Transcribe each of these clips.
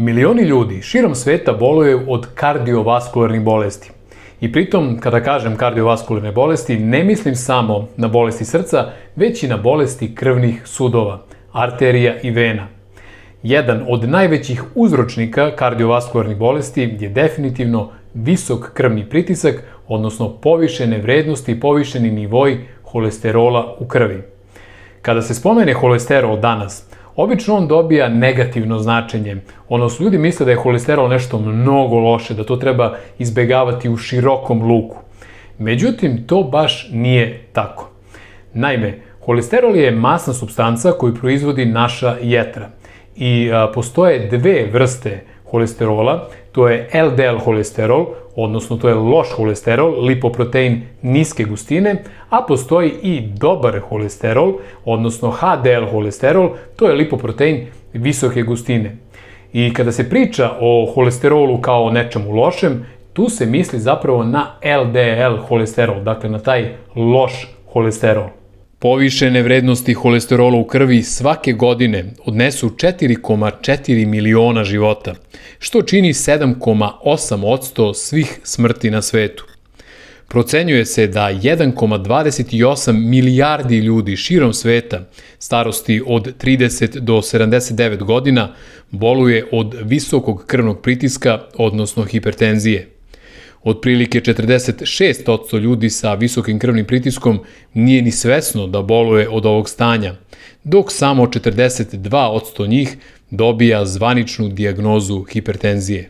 Milioni ljudi širom sveta boluju od kardiovaskularnih bolesti. I pritom, kada kažem kardiovaskularne bolesti, ne mislim samo na bolesti srca, već i na bolesti krvnih sudova, arterija i vena. Jedan od najvećih uzročnika kardiovaskularnih bolesti je definitivno visok krvni pritisak, odnosno povišene vrednosti i povišeni nivoi holesterola u krvi. Kada se spomene holesterol danas, obično on dobija negativno značenje, odnosno ljudi misle da je holesterol nešto mnogo loše, da to treba izbegavati u širokom luku. Međutim, to baš nije tako. Naime, holesterol je masna supstanca koju proizvodi naša jetra i postoje dve vrste holesterola, to je LDL holesterol, odnosno to je loš holesterol, lipoprotein niske gustine, a postoji i dobar holesterol, odnosno HDL holesterol, to je lipoprotein visoke gustine. I kada se priča o holesterolu kao o nečemu lošem, tu se misli zapravo na LDL holesterol, dakle na taj loš holesterol. Povišene vrednosti holesterola u krvi svake godine odnesu 4,4 miliona života, što čini 7,8% svih smrti na svetu. Procenjuje se da 1,28 milijardi ljudi širom sveta, starosti od 30 do 79 godina, boluje od visokog krvnog pritiska, odnosno hipertenzije. Otprilike 46% ljudi sa visokim krvnim pritiskom nije ni svesno da boluje od ovog stanja, dok samo 42% njih dobija zvaničnu dijagnozu hipertenzije.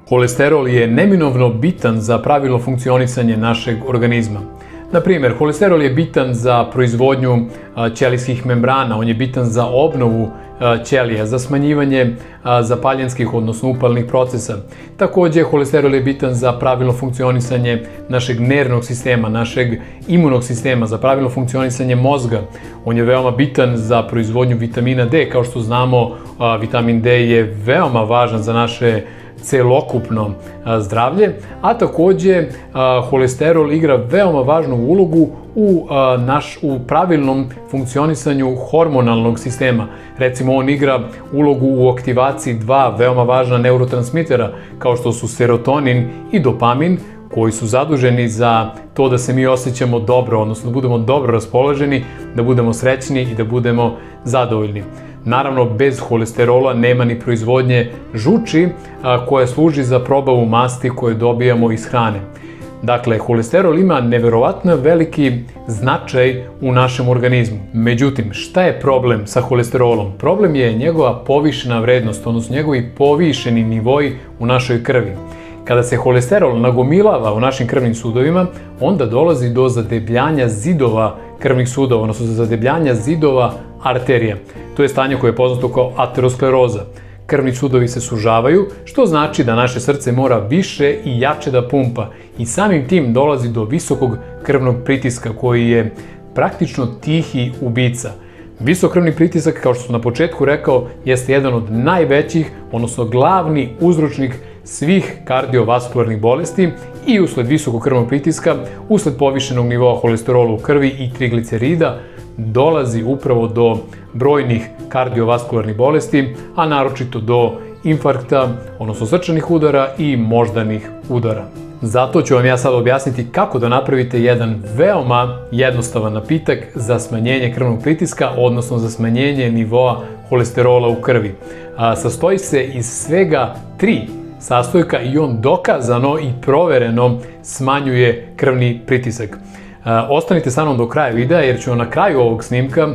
Holesterol je neminovno bitan za pravilno funkcionisanje našeg organizma. Na primjer, holesterol je bitan za proizvodnju ćelijskih membrana, on je bitan za obnovu ćelija, za smanjivanje zapaljenskih, odnosno upalnih procesa. Također, holesterol je bitan za pravilno funkcionisanje našeg nervnog sistema, našeg imunog sistema, za pravilno funkcionisanje mozga. On je veoma bitan za proizvodnju vitamina D. Kao što znamo, vitamin D je veoma važan za naše celokupno zdravlje, a također holesterol igra veoma važnu ulogu u pravilnom funkcionisanju hormonalnog sistema. Recimo, on igra ulogu u aktivaciji dva veoma važna neurotransmitera, kao što su serotonin i dopamin, koji su zaduženi za to da se mi osjećamo dobro, odnosno da budemo dobro raspoloženi, da budemo srećni i da budemo zadovoljni. Naravno, bez holesterola nema ni proizvodnje žuči koja služi za probavu masti koje dobijamo iz hrane. Dakle, holesterol ima neverovatno veliki značaj u našem organizmu. Međutim, šta je problem sa holesterolom? Problem je njegova povišena vrednost, odnosno njegovi povišeni nivoi u našoj krvi. Kada se holesterol nagomilava u našim krvnim sudovima, onda dolazi do zadebljanja zidova krvnih sudova, odnosno zadebljanja zidova arterija. To je stanje koje je poznato kao ateroskleroza. Krvni sudovi se sužavaju, što znači da naše srce mora više i jače da pumpa i samim tim dolazi do visokog krvnog pritiska koji je praktično tihi ubica. Visok krvni pritisak, kao što sam na početku rekao, jeste jedan od najvećih, odnosno glavni uzročnik svih kardiovaskularnih bolesti i usled visokog krvnog pritiska, usled povišenog nivoa holesterola u krvi i triglicerida, dolazi upravo do brojnih kardiovaskularnih bolesti, a naročito do infarkta, odnosno srčanih udara i moždanih udara. Zato ću vam ja sad objasniti kako da napravite jedan veoma jednostavan napitak za smanjenje krvnog pritiska, odnosno za smanjenje nivoa holesterola u krvi. Sastoji se iz svega 3 sastojka i on dokazano i provereno smanjuje krvni pritisak. Ostanite sa mnom do kraja videa jer ću vam na kraju ovog snimka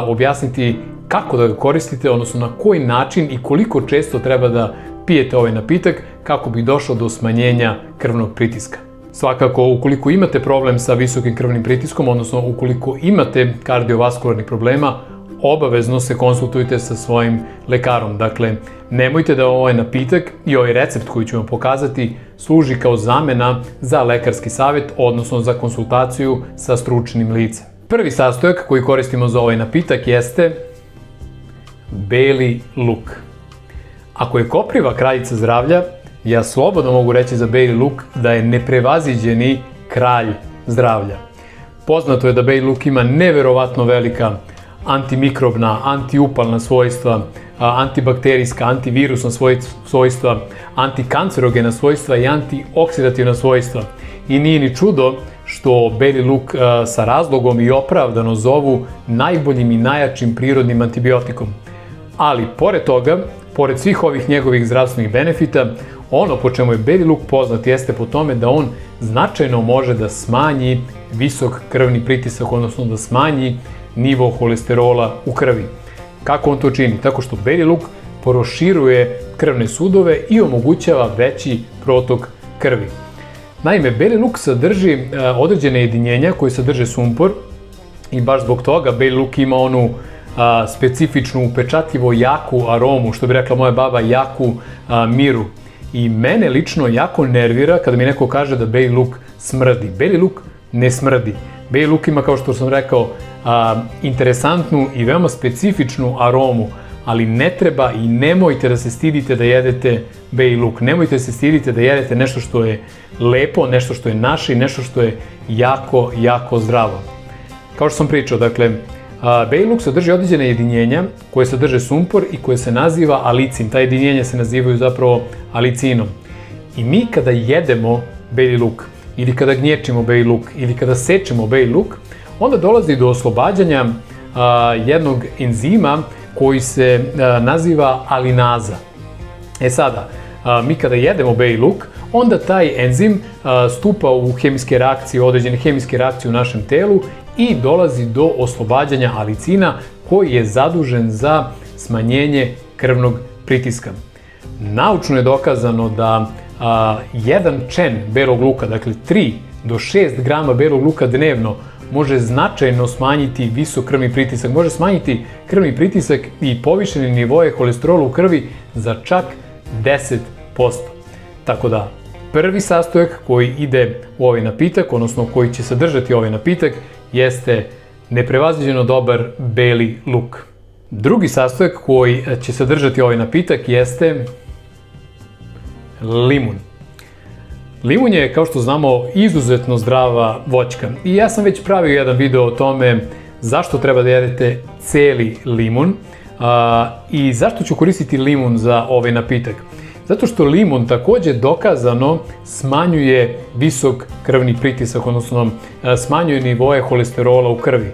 objasniti kako da ga koristite, odnosno na koji način i koliko često treba da pijete ovaj napitak kako bi došlo do smanjenja krvnog pritiska. Svakako, ukoliko imate problem sa visokim krvnim pritiskom, odnosno ukoliko imate kardiovaskularnih problema, obavezno se konsultujte sa svojim lekarom. Dakle, nemojte da ovaj napitak i ovaj recept koji ću vam pokazati služi kao zamena za lekarski savjet, odnosno za konsultaciju sa stručnim licem. Prvi sastojak koji koristimo za ovaj napitak jeste beli luk. Ako je kopriva kraljica zdravlja, Ja slobodno mogu reći za Beli luk da je neprevaziđeni kralj zdravlja. Poznato je da Beli luk ima neverovatno velika antimikrobna, antiupalna svojstva, antibakterijska, antivirusna svojstva, antikancerogena svojstva i antioksidativna svojstva. I nije ni čudo što Beli luk sa razlogom i opravdano zovu najboljim i najjačim prirodnim antibiotikom. Ali, pored toga, pored svih ovih njegovih zdravstvenih benefita, ono po čemu je Beli luk poznat jeste po tome da on značajno može da smanji visok krvni pritisak, odnosno da smanji nivo holesterola u krvi. Kako on to čini? Tako što Beli luk proširuje krvne sudove i omogućava veći protok krvi. Naime, Beli luk sadrži određene jedinjenja koje sadrže sumpor i baš zbog toga Beli luk ima onu specifičnu, upečatljivo jaku aromu, što bi rekla moja baba, jaku miru. I mene lično jako nervira kada mi neko kaže da Beli luk smrdi. Beli luk ne smrdi. Beli luk ima, kao što sam rekao, interesantnu i veoma specifičnu aromu, ali ne treba i nemojte da se stidite da jedete Beli luk. Nemojte se stidite da jedete nešto što je lepo, nešto što je naše i nešto što je jako, jako zdravo. Kao što sam pričao, dakle, Beli luk sadrži određene jedinjenja koje sadrže sumpor i koje se naziva alicin. Ta jedinjenja se nazivaju zapravo alicinom. I mi kada jedemo Beli luk, ili kada gnječimo Beli luk, ili kada sečemo Beli luk, onda dolazi do oslobađanja jednog enzima koji se naziva alinaza. E sada, mi kada jedemo Beli luk, onda taj enzim stupa u hemijske reakcije, određene hemijske reakcije u našem telu i dolazi do oslobađanja alicina koji je zadužen za smanjenje krvnog pritiska. Naučno je dokazano da jedan čen belog luka, dakle 3 do 6 grama belog luka dnevno, može značajno smanjiti visok krvni pritisak, može smanjiti krvni pritisak i povišene nivoe holesterola u krvi za čak 10%. Tako da, prvi sastojak koji ide u ovaj napitak, odnosno koji će sadržati ovaj napitak, jeste neprevaziđeno dobar Beli luk. Drugi sastojak koji će sadržati ovaj napitak jeste limun. Limun je, kao što znamo, izuzetno zdrava voćka. I ja sam već pravio jedan video o tome zašto treba da jedete celi limun i zašto ću koristiti limun za ovaj napitak. Zato što limun takođe dokazano smanjuje visok krvni pritisak, odnosno smanjuje nivoe holesterola u krvi.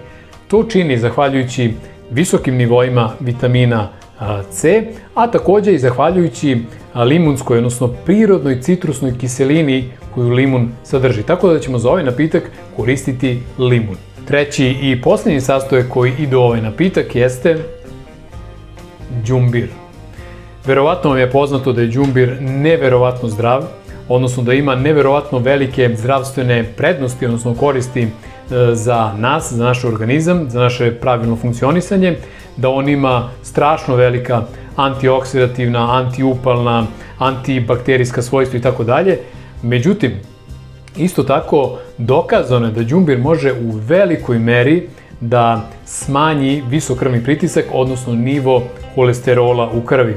To čini zahvaljujući visokim nivoima vitamina C, a takođe i zahvaljujući limunskoj, odnosno prirodnoj citrusnoj kiselini koju limun sadrži. Tako da ćemo za ovaj napitak koristiti limun. Treći i poslednji sastojak koji ide u ovaj napitak jeste đumbir. Verovatno vam je poznato da je đumbir neverovatno zdrav, odnosno da ima neverovatno velike zdravstvene prednosti, odnosno koristi za nas, za naš organizam, za naše pravilno funkcionisanje, da on ima strašno velika antioksidativna, antiupalna, antibakterijska svojstva i tako dalje. Međutim, isto tako dokazano je da đumbir može u velikoj meri da smanji visok krvni pritisak, odnosno nivo holesterola u krvi.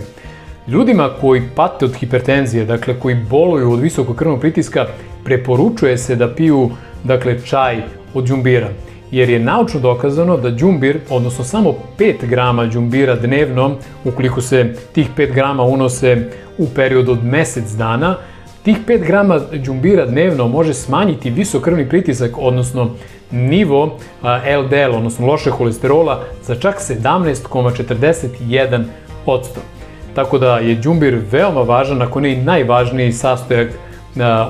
Ljudima koji pate od hipertenzije, dakle koji boluju od visokog krvnog pritiska, preporučuje se da piju čaj od đumbira, jer je naučno dokazano da đumbir, odnosno samo 5 grama đumbira dnevno, ukoliko se tih 5 grama unose u periodu od mesec dana, tih 5 grama đumbira dnevno može smanjiti visok krvni pritisak, odnosno nivo LDL, odnosno lošeg holesterola, za čak 17,41%. Tako da je đumbir veoma važan, ako ne i najvažniji sastojak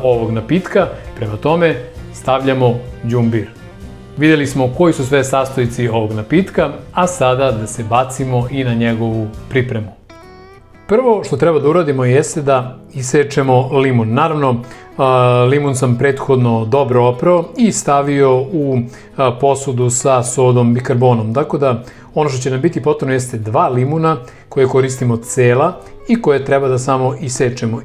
ovog napitka, prema tome stavljamo đumbir. Videli smo koji su sve sastojci ovog napitka, a sada da se bacimo i na njegovu pripremu. Prvo što treba da uradimo jeste da isečemo limun. Naravno, limun sam prethodno dobro oprao i stavio u posudu sa sodom bikarbonom. Tako da ono što će nam biti potrebno jeste 2 limuna koje koristimo cela i koje treba da samo isečemo.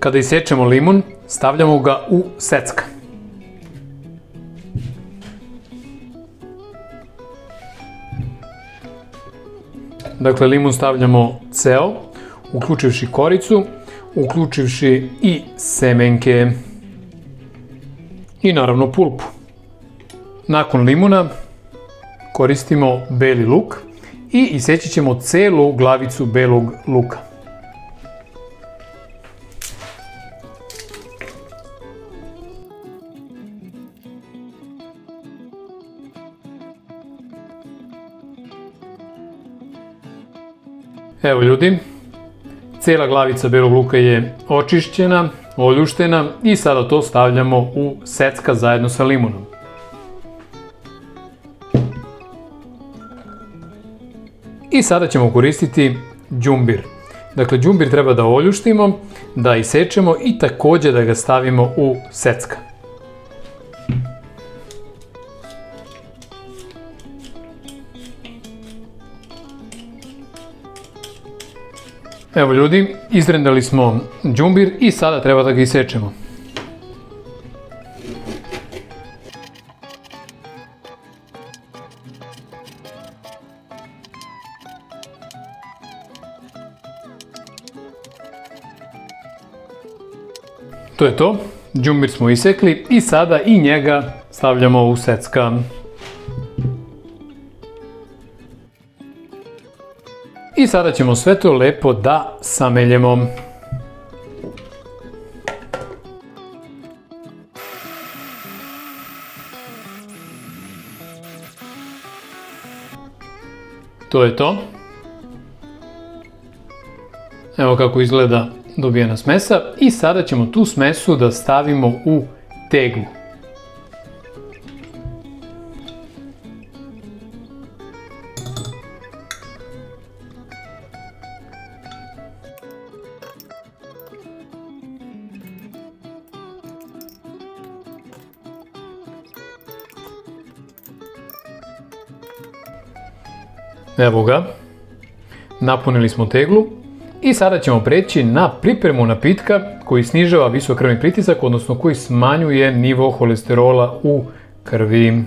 Kada isečemo limun, stavljamo ga u secka. Dakle, limun stavljamo ceo, uključivši koricu, uključivši i semenke i naravno pulpu. Nakon limuna koristimo beli luk i iseći ćemo celu glavicu belog luka. Evo ljudi, cijela glavica belog luka je očišćena, oljuštena i sada to stavljamo u secka zajedno sa limunom. I sada ćemo koristiti đumbir. Dakle, đumbir treba da oljuštimo, da isečemo i takođe da ga stavimo u secka. Evo ljudi, izrendali smo đumbir i sada treba da ga isečemo. To je to, đumbir smo isekli i sada i njega stavljamo u secka. I sada ćemo sve to lepo da sameljemo. To je to. Evo kako izgleda dobijena smesa i sada ćemo tu smesu da stavimo u teglu. Evo ga, napunili smo teglu i sada ćemo preći na pripremu napitka koji snižava visok krvni pritisak, odnosno koji smanjuje nivo holesterola u krvi.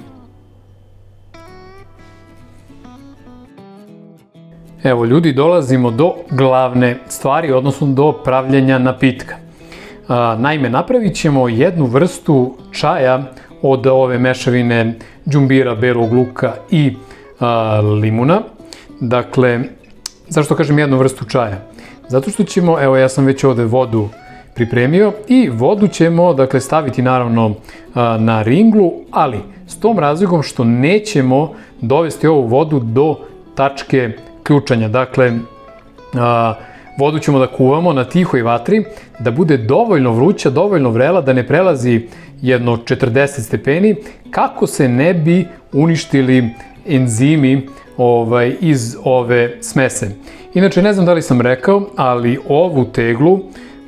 Evo ljudi, dolazimo do glavne stvari, odnosno do pravljenja napitka. Naime, napravit ćemo jednu vrstu čaja od ove mešavine đumbira, belog luka i limuna. Dakle, zašto kažem jednu vrstu čaja? Zato što ćemo, evo ja sam već ovde vodu pripremio i vodu ćemo, dakle, staviti naravno na ringlu, ali s tom razlikom što nećemo dovesti ovu vodu do tačke ključanja. Dakle, vodu ćemo da kuvamo na tihoj vatri, da bude dovoljno vruća, dovoljno vrela, da ne prelazi jedno 40 stepeni, kako se ne bi uništili enzimi iz ove smese. Inače, ne znam da li sam rekao, ali ovu teglu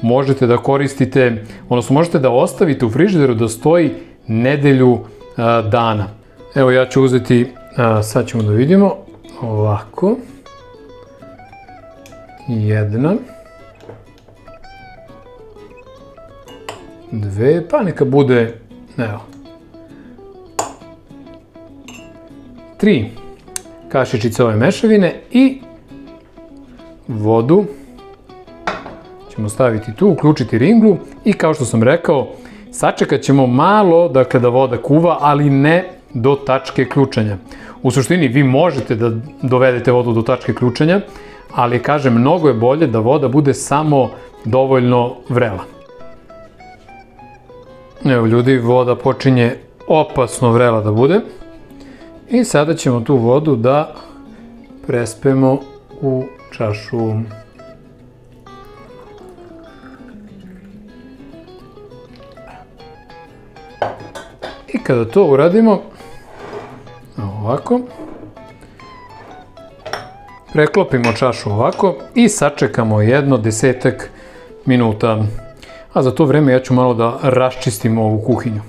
možete da koristite, odnosno možete da ostavite u frižideru da stoji nedelju dana. Evo ja ću uzeti, sad ćemo da vidimo, ovako. Jedna. Dve, pa neka bude, evo. 3 kašičice ove mešavine i vodu ćemo staviti tu, uključiti ringlu i kao što sam rekao, sačekat ćemo malo, dakle, da voda kuva, ali ne do tačke ključanja. U suštini vi možete da dovedete vodu do tačke ključanja, ali kažem, mnogo je bolje da voda bude samo dovoljno vrela. Evo ljudi, voda počinje opasno vrela da bude. I sada ćemo tu vodu da prespemo u čašu. I kada to uradimo, ovako, preklopimo čašu ovako i sačekamo jedno 10 minuta. A za to vreme ja ću malo da raščistim ovu kuhinju.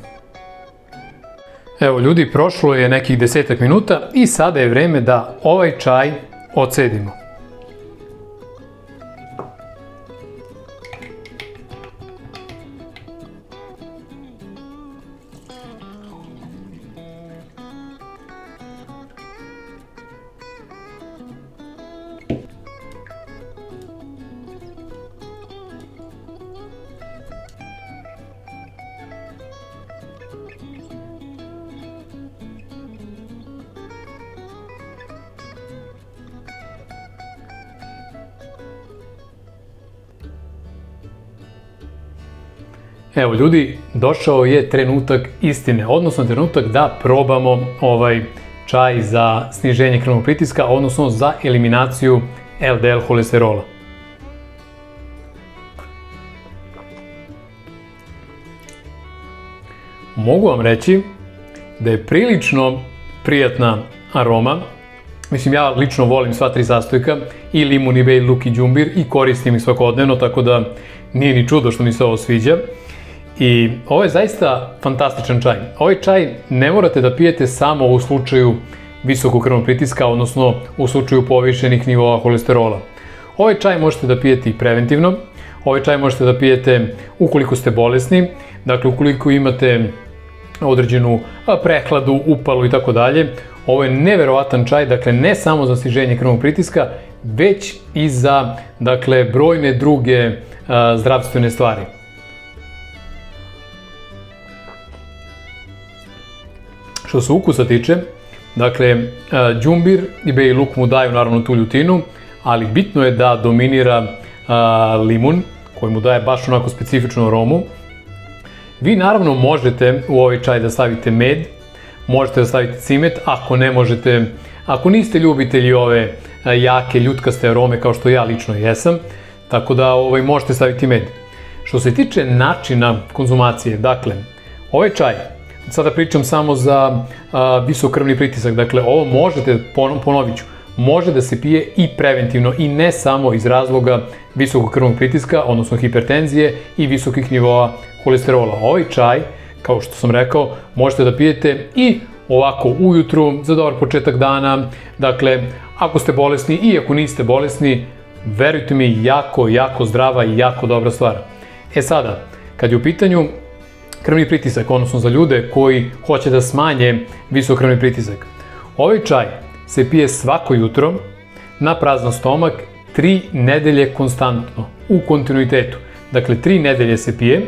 Evo ljudi, prošlo je nekih 10 minuta i sada je vreme da ovaj čaj odcedimo. Evo ljudi, došao je trenutak istine, odnosno trenutak da probamo ovaj čaj za sniženje krvnog pritiska, odnosno za eliminaciju LDL holesterola. Mogu vam reći da je prilično prijatna aroma. Mislim, ja lično volim sva tri sastojka, i limun, i bejl, luk, i đumbir, i koristim ih svakodnevno, tako da nije ni čudo što mi se ovo sviđa. I ovo je zaista fantastičan čaj. Ovaj čaj ne morate da pijete samo u slučaju visokog krvnog pritiska, odnosno u slučaju povišenih nivoa holesterola. Ovaj čaj možete da pijete i preventivno. Ovaj čaj možete da pijete ukoliko ste bolesni, dakle ukoliko imate određenu prehladu, upalu i tako dalje. Ovo je neverovatan čaj, dakle ne samo za sniženje krvnog pritiska, već i za, dakle, brojne druge zdravstvene stvari. Što se ukusa tiče, dakle, đumbir i bejl, luk mu daju naravno tu ljutinu, ali bitno je da dominira limun, koji mu daje baš onako specifičnu aromu. Vi naravno možete u ovaj čaj da stavite med, možete da stavite cimet, ako ne možete, ako niste ljubitelji ove jake, ljutkaste arome kao što ja lično jesam, tako da možete staviti med. Što se tiče načina konzumacije, dakle, ovaj čaj, sada pričam samo za visok krvni pritisak, dakle, ovo možete, ponovit ću, može da se pije i preventivno i ne samo iz razloga visokog krvnog pritiska, odnosno hipertenzije i visokih nivoa holesterola. Ovaj čaj, kao što sam rekao, možete da pijete i ovako ujutru, za dobar početak dana, dakle, ako ste bolesni i ako niste bolesni, verujte mi, jako, jako zdrava i jako dobra stvar. E sada, kad je u pitanju krvni pritisak, odnosno za ljude koji hoće da smanje visok krvni pritisak, ovaj čaj se pije svako jutro na prazan stomak 3 nedelje konstantno, u kontinuitetu. Dakle, 3 nedelje se pije,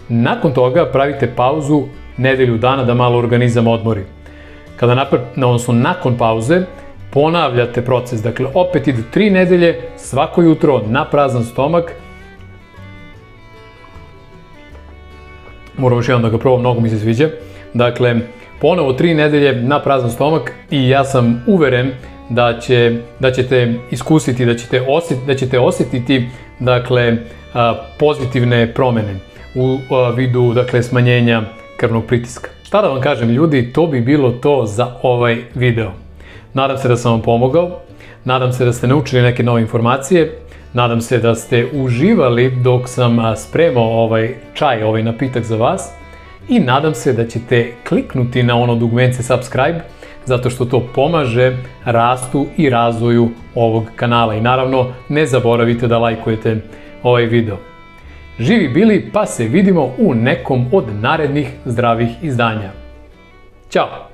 nakon toga pravite pauzu nedelju dana da malo organizam odmori. Odnosno, nakon pauze ponavljate proces, dakle, opet idu 3 nedelje, svako jutro na prazan stomak. Moram još jednom da ga probam, mnogo mi se sviđa. Dakle, ponovo 3 nedelje na prazan stomak i ja sam uveren da ćete iskusiti, da ćete osjetiti, dakle, pozitivne promene u vidu, dakle, smanjenja krvnog pritiska. Šta da vam kažem ljudi, to bi bilo to za ovaj video. Nadam se da sam vam pomogao, nadam se da ste naučili neke nove informacije, nadam se da ste uživali dok sam spremao ovaj čaj, ovaj napitak za vas, i nadam se da ćete kliknuti na ono dugmence subscribe, zato što to pomaže rastu i razvoju ovog kanala. I naravno, ne zaboravite da lajkujete ovaj video. Živi bili, pa se vidimo u nekom od narednih zdravih izdanja. Ćao!